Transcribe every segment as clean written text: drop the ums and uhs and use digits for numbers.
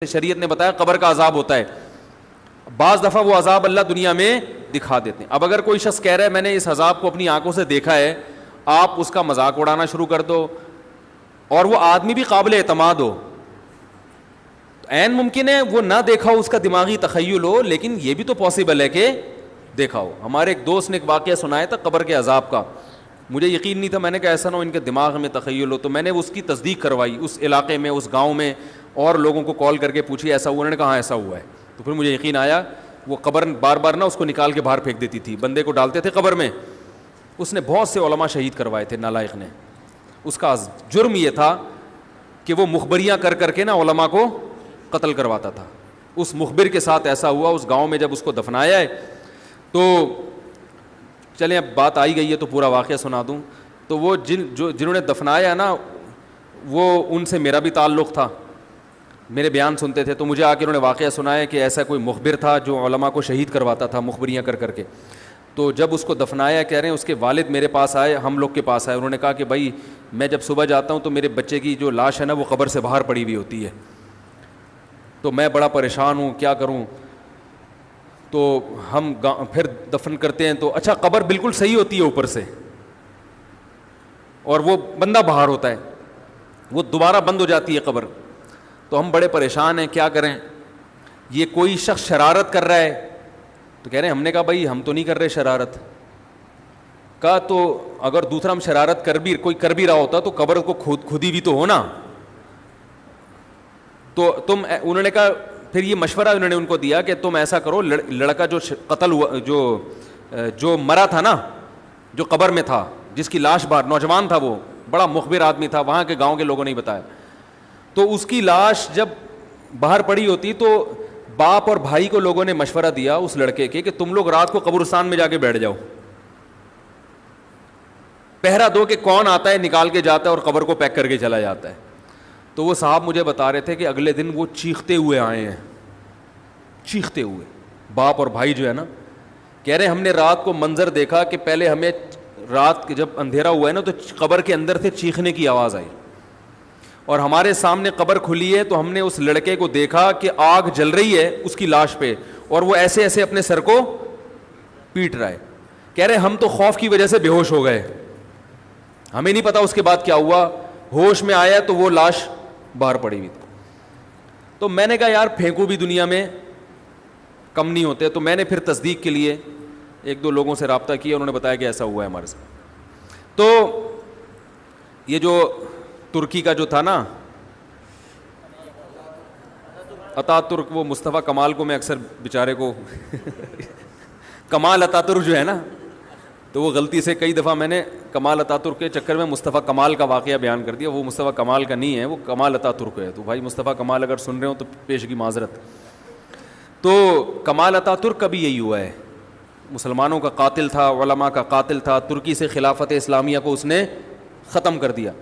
شریعت نے بتایا قبر کا عذاب ہوتا ہے. بعض دفعہ وہ عذاب اللہ دنیا میں دکھا دیتے ہیں. اب اگر کوئی شخص کہہ رہا ہے میں نے اس عذاب کو اپنی آنکھوں سے دیکھا ہے, آپ اس کا مذاق اڑانا شروع کر دو, اور وہ آدمی بھی قابل اعتماد ہو. عین ممکن ہے وہ نہ دیکھا ہو, اس کا دماغی تخیل ہو, لیکن یہ بھی تو پاسبل ہے کہ دیکھا ہو. ہمارے ایک دوست نے ایک واقعہ سنایا تھا قبر کے عذاب کا, مجھے یقین نہیں تھا. میں نے کہا ایسا نہ ہو ان کے دماغ میں تخیل ہو, تو میں نے اس کی تصدیق کروائی اس علاقے میں, اس گاؤں میں, اور لوگوں کو کال کر کے پوچھی ایسا ہوا, انہوں نے کہا ایسا ہوا ہے. تو پھر مجھے یقین آیا. وہ قبر بار بار نا اس کو نکال کے باہر پھینک دیتی تھی, بندے کو ڈالتے تھے قبر میں. اس نے بہت سے علماء شہید کروائے تھے نالائق نے. اس کا جرم یہ تھا کہ وہ مخبریاں کر کر کے نا علماء کو قتل کرواتا تھا. اس مخبر کے ساتھ ایسا ہوا اس گاؤں میں. جب اس کو دفنایا ہے تو چلیں اب بات آئی گئی ہے تو پورا واقعہ سنا دوں. تو وہ جنہوں نے دفنایا نا, وہ ان سے میرا بھی تعلق تھا, میرے بیان سنتے تھے. تو مجھے آ کے انہوں نے واقعہ سنایا کہ ایسا کوئی مخبر تھا جو علماء کو شہید کرواتا تھا مخبریاں کر کر کے. تو جب اس کو دفنایا, کہہ رہے ہیں اس کے والد میرے پاس آئے, ہم لوگ کے پاس آئے. انہوں نے کہا کہ بھائی میں جب صبح جاتا ہوں تو میرے بچے کی جو لاش ہے نا وہ قبر سے باہر پڑی ہوئی ہوتی ہے, تو میں بڑا پریشان ہوں, کیا کروں. تو ہم پھر دفن کرتے ہیں تو اچھا قبر بالکل صحیح ہوتی ہے اوپر سے, اور وہ بندہ باہر ہوتا ہے, وہ دوبارہ بند ہو جاتی ہے قبر. تو ہم بڑے پریشان ہیں, کیا کریں. یہ کوئی شخص شرارت کر رہا ہے, تو کہہ رہے ہیں, ہم نے کہا بھائی ہم تو نہیں کر رہے شرارت. کہا تو اگر دوسرا ہم شرارت کوئی کر بھی رہا ہوتا تو قبر کو کھودی بھی تو ہونا. تو انہوں نے کہا, پھر یہ مشورہ انہوں نے ان کو دیا کہ تم ایسا کرو, لڑکا جو قتل ہوا, جو مرا تھا نا, جو قبر میں تھا, جس کی لاش باہر, نوجوان تھا, وہ بڑا مخبر آدمی تھا, وہاں کے گاؤں کے لوگوں نے بتایا. تو اس کی لاش جب باہر پڑی ہوتی تو باپ اور بھائی کو لوگوں نے مشورہ دیا اس لڑکے کے کہ تم لوگ رات کو قبرستان میں جا کے بیٹھ جاؤ, پہرا دو کہ کون آتا ہے نکال کے جاتا ہے اور قبر کو پیک کر کے چلا جاتا ہے. تو وہ صاحب مجھے بتا رہے تھے کہ اگلے دن وہ چیختے ہوئے آئے ہیں, چیختے ہوئے, باپ اور بھائی جو ہے نا. کہہ رہے ہم نے رات کو منظر دیکھا کہ پہلے ہمیں رات جب اندھیرا ہوا ہے نا تو قبر کے اندر سے چیخنے کی آواز آئی, اور ہمارے سامنے قبر کھلی ہے تو ہم نے اس لڑکے کو دیکھا کہ آگ جل رہی ہے اس کی لاش پہ, اور وہ ایسے ایسے اپنے سر کو پیٹ رہا ہے. کہہ رہے ہم تو خوف کی وجہ سے بے ہوش ہو گئے, ہمیں نہیں پتا اس کے بعد کیا ہوا. ہوش میں آیا تو وہ لاش باہر پڑی ہوئی تھی. تو میں نے کہا یار پھینکو بھی دنیا میں کم نہیں ہوتے. تو میں نے پھر تصدیق کے لیے ایک دو لوگوں سے رابطہ کیا, انہوں نے بتایا کہ ایسا ہوا ہے ہمارے ساتھ. تو یہ جو ترکی کا جو تھا نا اتا ترک, وہ مصطفیٰ کمال کو میں اکثر بیچارے کو کمال اتا ترک جو ہے نا, تو وہ غلطی سے کئی دفعہ میں نے کمال اتا ترک کے چکر میں مصطفیٰ کمال کا واقعہ بیان کر دیا. وہ مصطفیٰ کمال کا نہیں ہے, وہ کمال اتا ترک ہے. تو بھائی مصطفیٰ کمال اگر سن رہے ہو تو پیشگی معذرت. تو کمال اتا ترک کا بھی یہی ہوا ہے, مسلمانوں کا قاتل تھا, علماء کا قاتل تھا. ترکی سے خلافت اسلامیہ کو اس نے ختم کر دیا.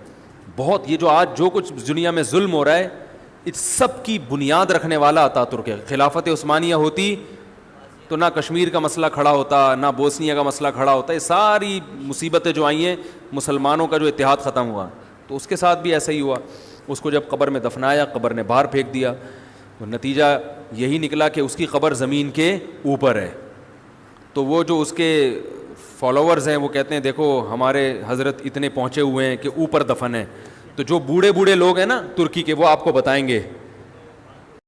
بہت یہ جو آج جو کچھ دنیا میں ظلم ہو رہا ہے اس سب کی بنیاد رکھنے والا اتا ترک ہے. خلافت عثمانیہ ہوتی تو نہ کشمیر کا مسئلہ کھڑا ہوتا, نہ بوسنیا کا مسئلہ کھڑا ہوتا. یہ ساری مصیبتیں جو آئی ہیں, مسلمانوں کا جو اتحاد ختم ہوا, تو اس کے ساتھ بھی ایسا ہی ہوا. اس کو جب قبر میں دفنایا, قبر نے باہر پھینک دیا. نتیجہ یہی نکلا کہ اس کی قبر زمین کے اوپر ہے. تو وہ جو اس کے فالوورز ہیں وہ کہتے ہیں دیکھو ہمارے حضرت اتنے پہنچے ہوئے ہیں کہ اوپر دفن ہے. تو جو بوڑھے بوڑھے لوگ ہیں نا ترکی کے, وہ آپ کو بتائیں گے